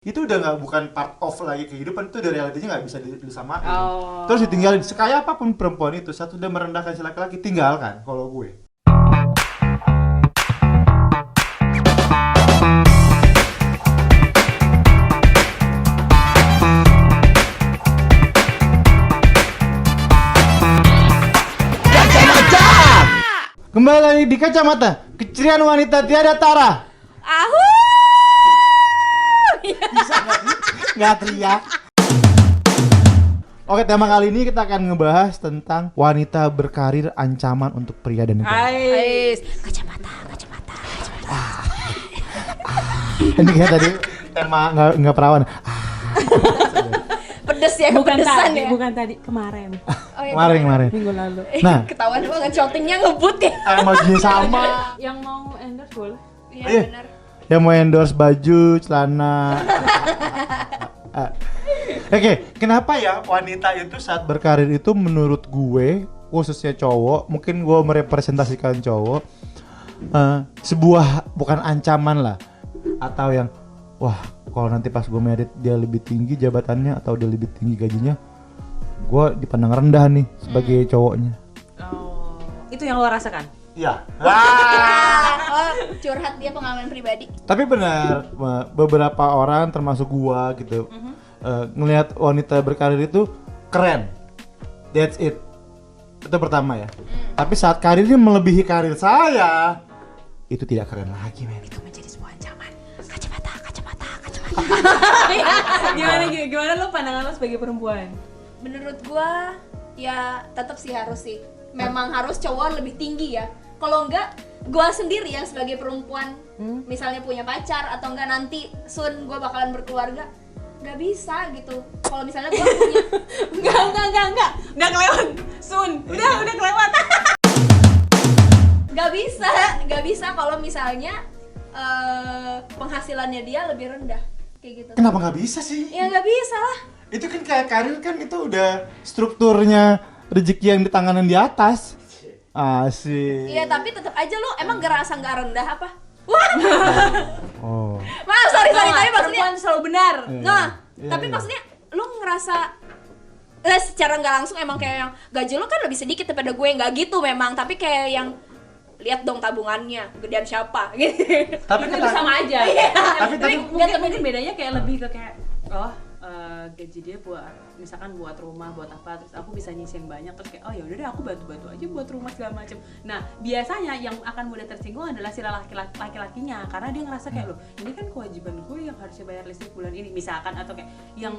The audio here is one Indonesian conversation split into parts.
itu udah nggak bukan part of lagi kehidupan, itu udah realitanya nggak bisa disamain. Terus ditinggalin, sekaya apapun perempuan itu saat udah merendahkan si laki-laki, tinggalkan kalau gue. Kembali lagi di Kacamata, keceriaan wanita tiada tara. Ahu. Bisa nggak sih? Nggak teriak. Oke, tema kali ini kita akan ngebahas tentang wanita berkarir, ancaman untuk pria dan negara. Ais. Kacamata. Ini kayak tadi tema nggak perawan. Pedes ya, Bukan kepedesan tadi, ya. bukan tadi, kemarin. Oh, iya, Kemarin. Minggu lalu. Nah, ketahuan banget shootingnya ngebut ya. emojinya sama. Yang mau endorse boleh. Iya Iya. benar. Yang mau endorse baju, celana. Oke, kenapa ya wanita itu saat berkarir itu menurut gue, khususnya cowok, mungkin gue merepresentasikan cowok, sebuah bukan ancaman lah, atau yang wah kalau nanti pas gue merit dia lebih tinggi jabatannya atau dia lebih tinggi gajinya, gue dipandang rendah nih sebagai cowoknya. Oh, itu yang lo rasakan? Iya. Oh, curhat dia pengalaman pribadi. Tapi benar, beberapa orang termasuk gua gitu, ngelihat wanita berkarir itu keren. That's it. Itu pertama ya. Tapi saat karirnya melebihi karir saya, itu tidak keren lagi, men. Itu menjadi sebuah ancaman. Kacamata. Gimana lo pandangan lo sebagai perempuan? Menurut gua ya tetap sih harus sih. Memang harus cowok lebih tinggi ya. Kalau enggak, gua sendiri yang sebagai perempuan, misalnya punya pacar atau enggak nanti soon gua bakalan berkeluarga, nggak bisa gitu. Kalau misalnya gua punya Enggak kelewat. Sun, udah kelewat. nggak bisa kalau misalnya penghasilannya dia lebih rendah kayak gitu. Kenapa nggak bisa sih? Ya nggak bisa lah. Itu kan kayak karir kan itu udah strukturnya rezeki yang di tangan yang di atas. Asik. Iya tapi tetap aja lu emang ngerasa nggak rendah apa? Wah, Oh. maaf sorry tapi maksudnya perempuan selalu benar. nah, Iya, tapi iya. maksudnya lu ngerasa secara nggak langsung emang kayak yang gaji lu kan lebih sedikit daripada gue, nggak gitu memang, tapi kayak yang lihat dong tabungannya gedean siapa gitu. Tapi Itu kan sama aja. tapi Mungkin bedanya kayak lebih ke kayak gaji dia buat misalkan buat rumah buat apa, terus aku bisa nyisihin banyak, terus kayak oh ya udah deh aku bantu aja buat rumah segala macem. Nah biasanya yang akan mudah tersinggung adalah si laki-lakinya, karena dia ngerasa kayak loh ini kan kewajiban gue yang harusnya bayar listrik bulan ini misalkan, atau kayak yang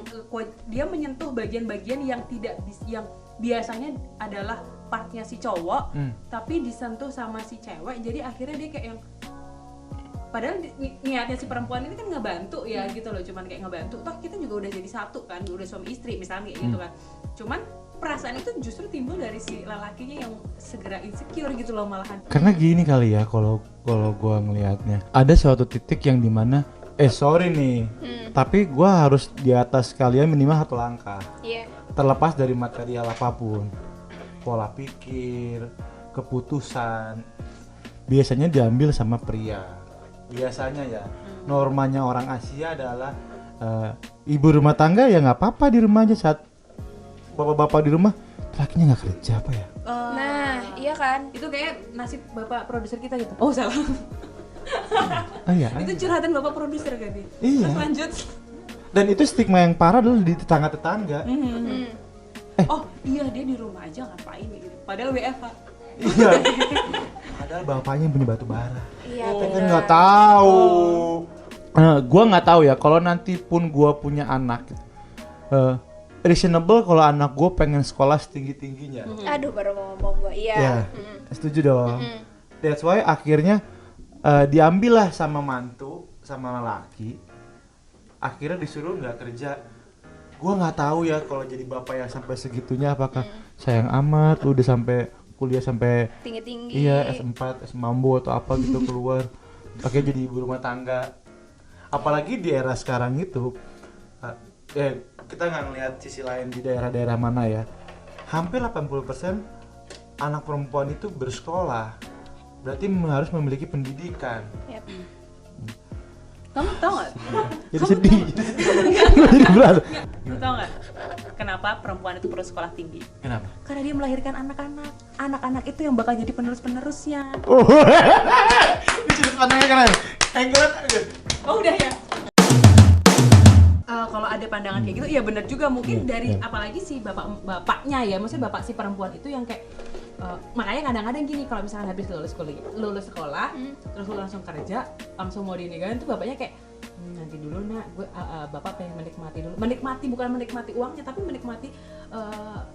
dia menyentuh bagian-bagian yang tidak yang biasanya adalah partnya si cowok tapi disentuh sama si cewek, jadi akhirnya dia kayak yang padahal niatnya si perempuan ini kan ngebantu ya gitu loh, cuman kayak ngebantu, toh kita juga udah jadi satu kan, udah suami istri misalnya kayak gitu kan, cuman perasaan itu justru timbul dari si lelakinya yang segera insecure gitu loh malahan. karena gini kali ya, kalau gua ngelihatnya ada suatu titik yang dimana sorry nih, tapi gua harus di atas kalian minimal 1 langkah. Iya. Terlepas dari material apapun, pola pikir, keputusan biasanya diambil sama pria. Biasanya ya, normanya orang Asia adalah ibu rumah tangga ya nggak apa-apa di rumah aja, saat bapak-bapak di rumah lakinya nggak kerja apa ya. Nah, iya kan? Itu kayak nasib bapak produser kita gitu. Oh salah. Oh iya. Itu curhatan bapak produser kan nih. Iya. Terus lanjut. Dan itu stigma yang parah dulu di tetangga-tetangga. Oh iya dia di rumah aja ngapain gitu. Padahal WFH. Iya. Padahal bapaknya yang punya batu bara. Iya. Kita kan nggak tahu. Gua nggak tahu ya. Kalau nanti pun gua punya anak, reasonable kalau anak gua pengen sekolah setinggi-tingginya. Aduh baru mau ngomong gua. Iya. Ya, setuju dong. That's why akhirnya diambil lah sama mantu, sama laki. Akhirnya disuruh nggak kerja. Gua nggak tahu ya kalau jadi bapak yang sampai segitunya, apakah sayang amat lu udah sampai kuliah sampai Tinggi-tinggi. iya S4, S Mambo atau apa gitu keluar. Akhirnya jadi ibu rumah tangga. Apalagi di era sekarang itu kita nggak ngelihat sisi lain di daerah-daerah mana ya. Hampir 80% anak perempuan itu bersekolah. Berarti harus memiliki pendidikan. Yep. Kamu tau nggak? Jadi sedih. Jadi berat. Kamu tau nggak? Kenapa perempuan itu perlu sekolah tinggi? Kenapa? Karena dia melahirkan anak-anak. Anak-anak itu yang bakal jadi penerus-penerusnya. Oh, ini sudut pandangnya keren. Keren. Oh udah ya. Kalau ada pandangan kayak gitu, ya benar juga mungkin dari apalagi si bapaknya ya, maksudnya bapak si perempuan itu yang kayak makanya kadang-kadang gini, kalau misalkan habis lulus sekolah, terus lu langsung kerja, langsung mau dinikahin tuh bapaknya kayak nanti dulu nak, gue bapak pengen menikmati bukan menikmati uangnya, tapi menikmati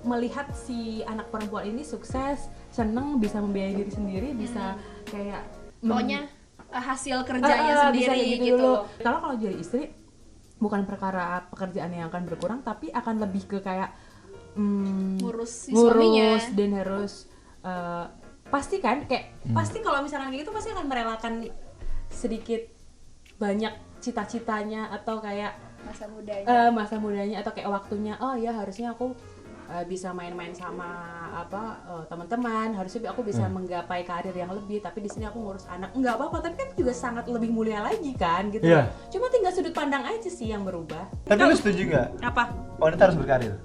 melihat si anak perempuan ini sukses, seneng, bisa membiayai diri sendiri, bisa kayak pokoknya hasil kerjanya bisa sendiri kayak gitu. Kalau jadi istri bukan perkara pekerjaan yang akan berkurang, tapi akan lebih ke kayak Ngurus si suaminya. dan harus pasti kan kayak pasti kalau misalkan kayak gitu pasti akan merelakan sedikit banyak cita-citanya atau kayak masa mudanya atau kayak waktunya, oh ya harusnya aku bisa main-main sama teman-teman, harusnya aku bisa menggapai karir yang lebih, tapi di sini aku ngurus anak. Nggak apa-apa, tapi kan juga sangat lebih mulia lagi kan gitu. Iya. Cuma tinggal sudut pandang aja sih yang berubah. Tapi lu setuju nggak? Apa? Wanita harus berkarir.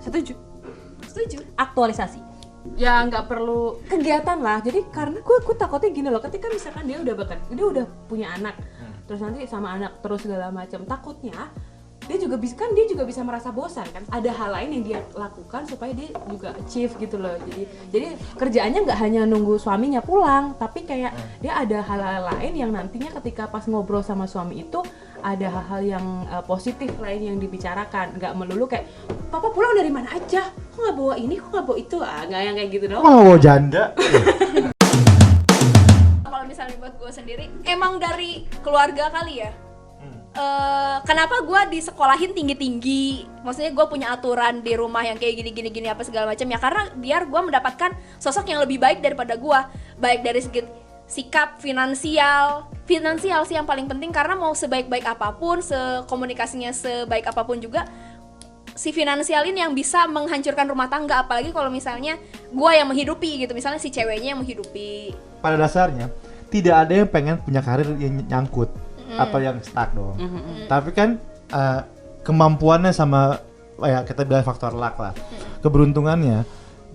Setuju. Aktualisasi. Ya nggak perlu kegiatan lah, jadi karena gue takutnya gini loh, ketika misalkan dia udah punya anak, terus nanti sama anak terus segala macam, takutnya dia juga bisa merasa bosan kan, ada hal lain yang dia lakukan supaya dia juga achieve gitu loh. Jadi kerjaannya nggak hanya nunggu suaminya pulang, tapi kayak dia ada hal-hal lain yang nantinya ketika pas ngobrol sama suami itu ada hal-hal yang positif lain yang dibicarakan, nggak melulu kayak papa pulang dari mana aja, kok nggak bawa ini, kok nggak bawa itu, nggak yang kayak gitu dong. Mau janda. Kalau misalnya buat gue sendiri, emang dari keluarga kali ya. Kenapa gue disekolahin tinggi-tinggi? Maksudnya gue punya aturan di rumah yang kayak gini apa segala macam ya, karena biar gue mendapatkan sosok yang lebih baik daripada gue, baik dari segi sikap, finansial sih yang paling penting, karena mau sebaik-baik apapun, komunikasinya sebaik apapun juga, si finansial ini yang bisa menghancurkan rumah tangga, apalagi kalau misalnya gue yang menghidupi gitu, misalnya si ceweknya yang menghidupi. Pada dasarnya tidak ada yang pengen punya karir yang nyangkut atau yang stuck dong. Tapi kan kemampuannya sama ya kita bilang faktor luck lah. Keberuntungannya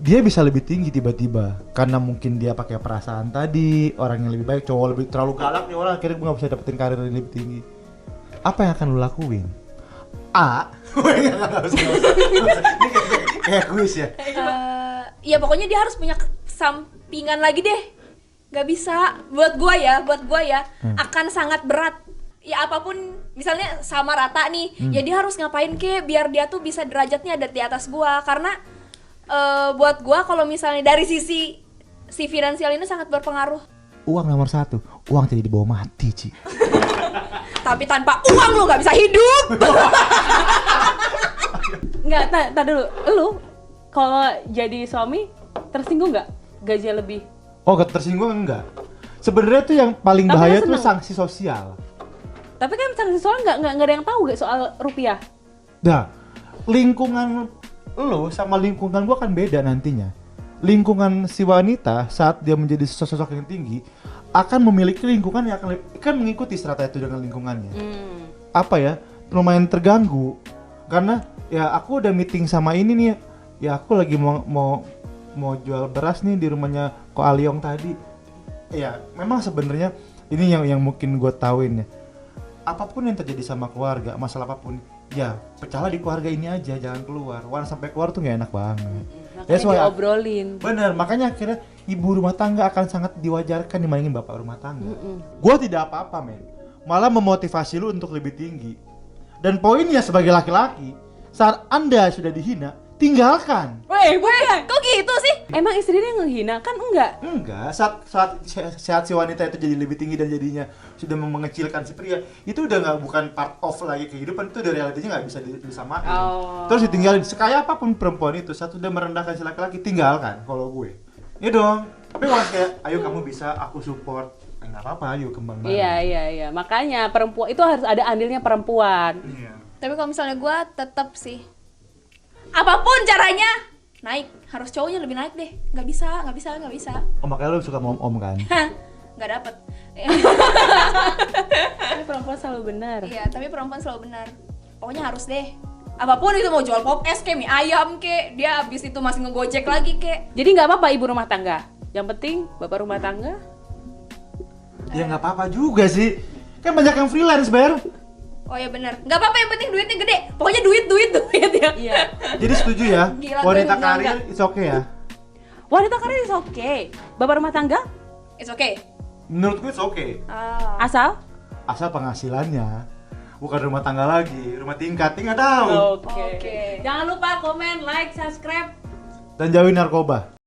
dia bisa lebih tinggi tiba-tiba karena mungkin dia pakai perasaan tadi, orang yang lebih baik, cowok lebih terlalu galak nih orang, akhirnya gue gak bisa dapetin karir yang lebih tinggi. Apa yang akan lu lakuin? Ini kayak kuis ya. Ya pokoknya dia harus punya sampingan lagi deh. Gak bisa, buat gua ya akan sangat berat. Ya apapun, misalnya sama rata nih, ya dia harus ngapain biar dia tuh bisa derajatnya ada di atas gua. Karena buat gua kalau misalnya dari sisi finansial ini sangat berpengaruh. Uang nomor 1, uang jadi dibawa mati, Ci. Tapi tanpa uang lu gak bisa hidup. Nggak, tak dulu, lu kalau jadi suami tersinggung nggak gajinya lebih? Oh, tersinggung enggak? Sebenarnya tuh yang paling Tapi bahaya lo tuh seneng? sanksi sosial. Tapi kan sanksi soal nggak ada yang tahu gak soal rupiah. Nah, lingkungan lo sama lingkungan gua kan beda nantinya. Lingkungan si wanita saat dia menjadi sosok yang tinggi akan memiliki lingkungan yang akan mengikuti strata itu dengan lingkungannya. Apa ya? Lumayan terganggu karena ya aku udah meeting sama ini nih. Ya aku lagi mau jual beras nih di rumahnya Ko Aliong tadi. Ya, memang sebenarnya ini yang mungkin gue tauin ya. Apapun yang terjadi sama keluarga, masalah apapun, ya pecahlah di keluarga ini aja, jangan keluar. Wah, sampai keluar tuh nggak enak banget. Makanya diobrolin. Bener, makanya akhirnya ibu rumah tangga akan sangat diwajarkan dibandingin bapak rumah tangga. Gue tidak apa-apa, men. Malah memotivasi lu untuk lebih tinggi. Dan poinnya sebagai laki-laki, saat Anda sudah dihina, tinggalkan. Weh, Kok gitu sih? emang istrinya yang menghina? Kan enggak. Enggak, saat si wanita itu jadi lebih tinggi dan jadinya sudah mengecilkan si pria, itu udah nggak, bukan part of lagi kehidupan, itu dari realitanya nggak bisa disamain. Terus ditinggalin, sekaya apapun perempuan itu, saat udah merendahkan si laki-laki, tinggalkan kalau gue. Iya dong, tapi kalau kayak, ayo kamu bisa, aku support, nggak apa-apa, ayo kembang bareng. Iya. Makanya perempuan itu harus ada andilnya perempuan. Iya. Tapi kalau misalnya gue tetap sih, apapun caranya naik, harus cowoknya lebih naik deh. Nggak bisa. Oh, makanya lu suka om kan? Nggak dapet. Tapi perempuan selalu benar. Iya, tapi perempuan selalu benar. Pokoknya harus deh. Apapun itu, mau jual pop es kayak mie ayam kayak, dia abis itu masih ngegojek lagi kayak. Jadi nggak apa-apa ibu rumah tangga. Yang penting bapak rumah tangga. Ya nggak apa-apa juga sih. Kan banyak yang freelance, Ber. Oh ya benar. Nggak apa-apa, yang penting duitnya gede. Pokoknya duit ya. Iya. Jadi setuju ya, Gila, wanita gue karir enggak. it's okay ya. Wanita karir is okay. Bapak rumah tangga It's okay. Menurut gue it's okay. asal. Asal penghasilannya bukan rumah tangga lagi, rumah tingkat, nggak tahu. Oke. Oke. Jangan lupa komen, like, subscribe. Dan jauhin narkoba.